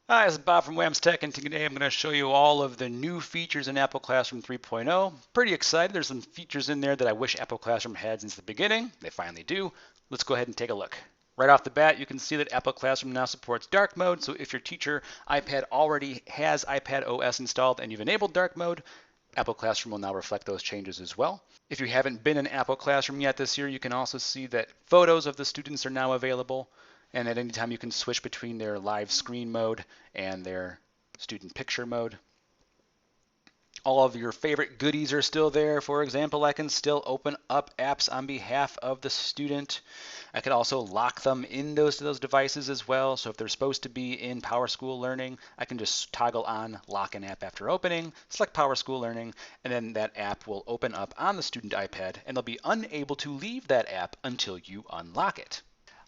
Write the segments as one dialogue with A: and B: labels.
A: Hi, this is Bob from WAMS Tech, and today I'm going to show you all of the new features in Apple Classroom 3.0. Pretty excited. There's some features in there that I wish Apple Classroom had since the beginning. They finally do. Let's go ahead and take a look. Right off the bat, you can see that Apple Classroom now supports dark mode, so if your teacher iPad already has iPad OS installed and you've enabled dark mode, Apple Classroom will now reflect those changes as well. If you haven't been in Apple Classroom yet this year, you can also see that photos of the students are now available. And at any time, you can switch between their live screen mode and their student picture mode. All of your favorite goodies are still there. For example, I can still open up apps on behalf of the student. I could also lock them in those devices as well. So if they're supposed to be in PowerSchool Learning, I can just toggle on lock an app after opening, select PowerSchool Learning, and then that app will open up on the student iPad, and they'll be unable to leave that app until you unlock it.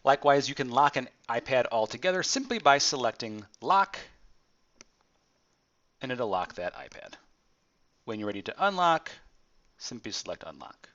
A: Likewise, you can lock an iPad altogether simply by selecting Lock, and it'll lock that iPad. When you're ready to unlock, simply select Unlock.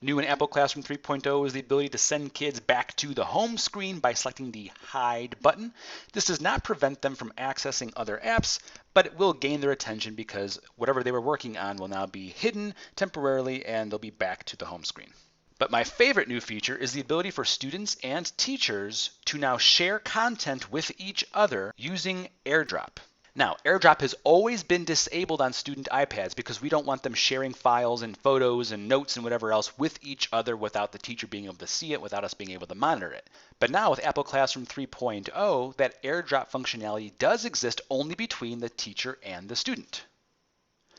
A: New in Apple Classroom 3.0 is the ability to send kids back to the home screen by selecting the Hide button. This does not prevent them from accessing other apps, but it will gain their attention because whatever they were working on will now be hidden temporarily and they'll be back to the home screen. But my favorite new feature is the ability for students and teachers to now share content with each other using AirDrop. Now, AirDrop has always been disabled on student iPads because we don't want them sharing files and photos and notes and whatever else with each other without the teacher being able to see it, without us being able to monitor it. But now with Apple Classroom 3.0, that AirDrop functionality does exist only between the teacher and the student.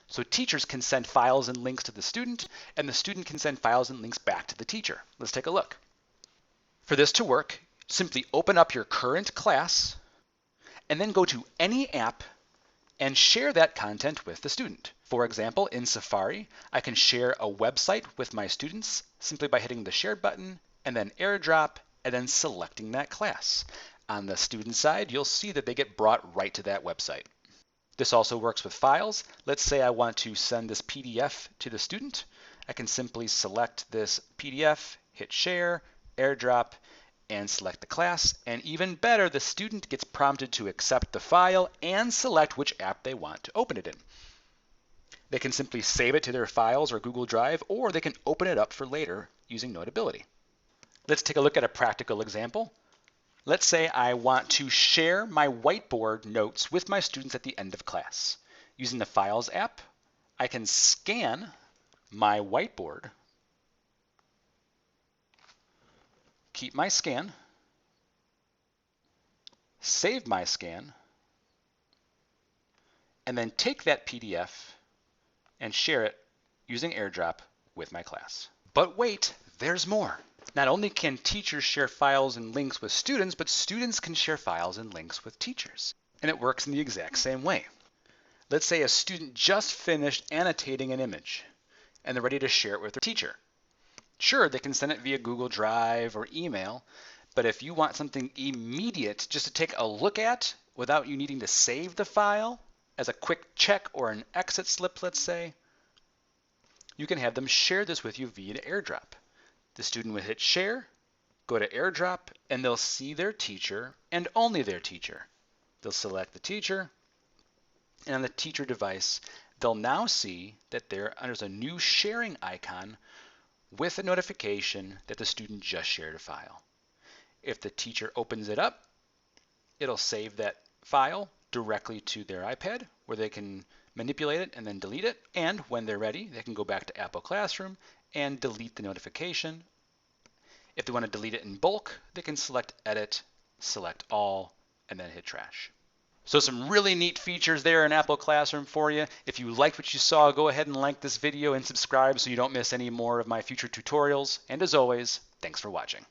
A: So teachers can send files and links to the student, and the student can send files and links back to the teacher. Let's take a look. For this to work, simply open up your current class, and then go to any app and share that content with the student. For example, in Safari, I can share a website with my students simply by hitting the Share button, and then AirDrop, and then selecting that class. On the student side, you'll see that they get brought right to that website. This also works with files. Let's say I want to send this PDF to the student. I can simply select this PDF, hit share, AirDrop, and select the class. And even better, the student gets prompted to accept the file and select which app they want to open it in. They can simply save it to their files or Google Drive, or they can open it up for later using Notability. Let's take a look at a practical example. Let's say I want to share my whiteboard notes with my students at the end of class. Using the Files app, I can scan my whiteboard, keep my scan, save my scan, and then take that PDF and share it using AirDrop with my class. But wait, there's more. Not only can teachers share files and links with students, but students can share files and links with teachers. And it works in the exact same way. Let's say a student just finished annotating an image and they're ready to share it with their teacher. Sure, they can send it via Google Drive or email, but if you want something immediate just to take a look at without you needing to save the file as a quick check or an exit slip, let's say, you can have them share this with you via AirDrop. The student will hit share, go to AirDrop, and they'll see their teacher and only their teacher. They'll select the teacher, and on the teacher device, they'll now see that there's a new sharing icon with a notification that the student just shared a file. If the teacher opens it up, it'll save that file directly to their iPad where they can manipulate it and then delete it. And when they're ready, they can go back to Apple Classroom and delete the notification. If they want to delete it in bulk, they can select Edit, select All, and then hit Trash. So some really neat features there in Apple Classroom for you. If you liked what you saw, go ahead and like this video and subscribe so you don't miss any more of my future tutorials. And as always, thanks for watching.